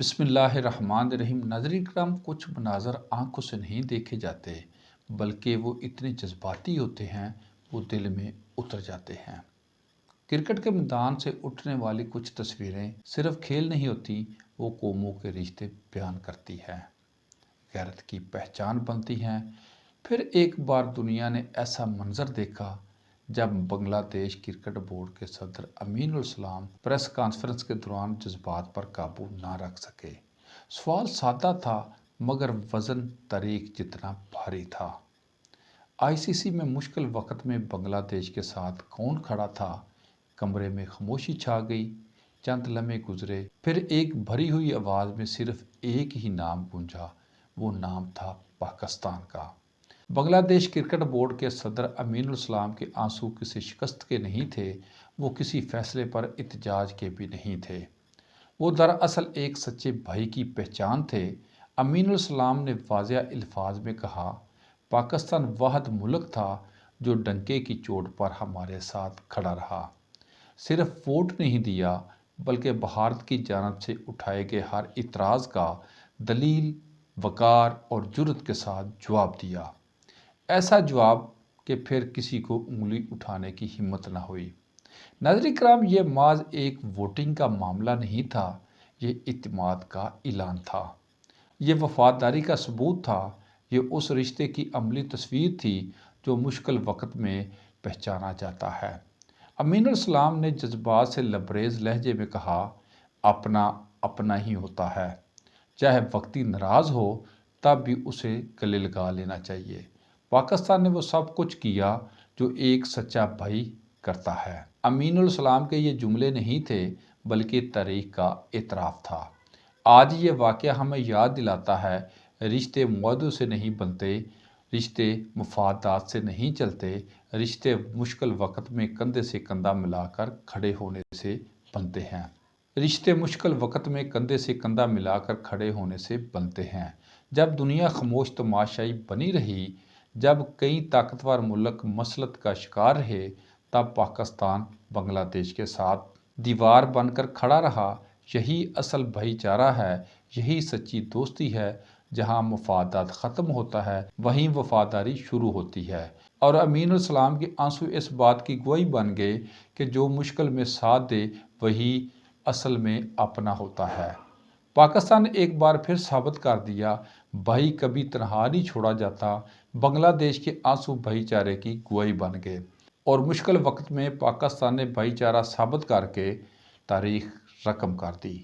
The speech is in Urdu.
بسم اللہ الرحمن الرحیم۔ ناظرین کرام، کچھ مناظر آنکھوں سے نہیں دیکھے جاتے بلکہ وہ اتنے جذباتی ہوتے ہیں وہ دل میں اتر جاتے ہیں۔ کرکٹ کے میدان سے اٹھنے والی کچھ تصویریں صرف کھیل نہیں ہوتی، وہ قوموں کے رشتے بیان کرتی ہیں، غیرت کی پہچان بنتی ہیں۔ پھر ایک بار دنیا نے ایسا منظر دیکھا جب بنگلہ دیش کرکٹ بورڈ کے صدر امین الاسلام پریس کانفرنس کے دوران جذبات پر قابو نہ رکھ سکے۔ سوال سادہ تھا مگر وزن تاریخ جتنا بھاری تھا۔ آئی سی سی میں مشکل وقت میں بنگلہ دیش کے ساتھ کون کھڑا تھا؟ کمرے میں خاموشی چھا گئی۔ چند لمحے گزرے، پھر ایک بھری ہوئی آواز میں صرف ایک ہی نام گونجا۔ وہ نام تھا پاکستان کا۔ بنگلہ دیش کرکٹ بورڈ کے صدر امین الاسلام کے آنسو کسی شکست کے نہیں تھے، وہ کسی فیصلے پر احتجاج کے بھی نہیں تھے، وہ دراصل ایک سچے بھائی کی پہچان تھے۔ امین الاسلام نے واضح الفاظ میں کہا، پاکستان واحد ملک تھا جو ڈنکے کی چوٹ پر ہمارے ساتھ کھڑا رہا، صرف ووٹ نہیں دیا بلکہ بھارت کی جانب سے اٹھائے گئے ہر اعتراض کا دلیل، وقار اور جرأت کے ساتھ جواب دیا، ایسا جواب کہ پھر کسی کو انگلی اٹھانے کی ہمت نہ ہوئی۔ ناظرین کرام، یہ محض ایک ووٹنگ کا معاملہ نہیں تھا، یہ اعتماد کا اعلان تھا، یہ وفاداری کا ثبوت تھا، یہ اس رشتے کی عملی تصویر تھی جو مشکل وقت میں پہچانا جاتا ہے۔ امین الاسلام نے جذبات سے لبریز لہجے میں کہا، اپنا اپنا ہی ہوتا ہے، چاہے وقتی ناراض ہو تب بھی اسے گلے لگا لینا چاہیے۔ پاکستان نے وہ سب کچھ کیا جو ایک سچا بھائی کرتا ہے۔ امین الاسلام کے یہ جملے نہیں تھے بلکہ تاریخ کا اعتراف تھا۔ آج یہ واقعہ ہمیں یاد دلاتا ہے، رشتے معاہدوں سے نہیں بنتے، رشتے مفادات سے نہیں چلتے، رشتے مشکل وقت میں کندھے سے کندھا ملا کر کھڑے ہونے سے بنتے ہیں۔ رشتے مشکل وقت میں کندھے سے کندھا ملا کر کھڑے ہونے سے بنتے ہیں۔ جب دنیا خاموش تماشائی بنی رہی، جب کئی طاقتور ملک مسلط کا شکار رہے، تب پاکستان بنگلہ دیش کے ساتھ دیوار بن کر کھڑا رہا۔ یہی اصل بھائی چارہ ہے، یہی سچی دوستی ہے۔ جہاں مفادات ختم ہوتا ہے وہیں وفاداری شروع ہوتی ہے، اور امین الاسلام کے آنسو اس بات کی گواہی بن گئے کہ جو مشکل میں ساتھ دے وہی اصل میں اپنا ہوتا ہے۔ پاکستان نے ایک بار پھر ثابت کر دیا، بھائی کبھی تنہا نہیں چھوڑا جاتا۔ بنگلہ دیش کے آنسو بھائی چارے کی گواہی بن گئے، اور مشکل وقت میں پاکستان نے بھائی چارہ ثابت کر کے تاریخ رقم کر دی۔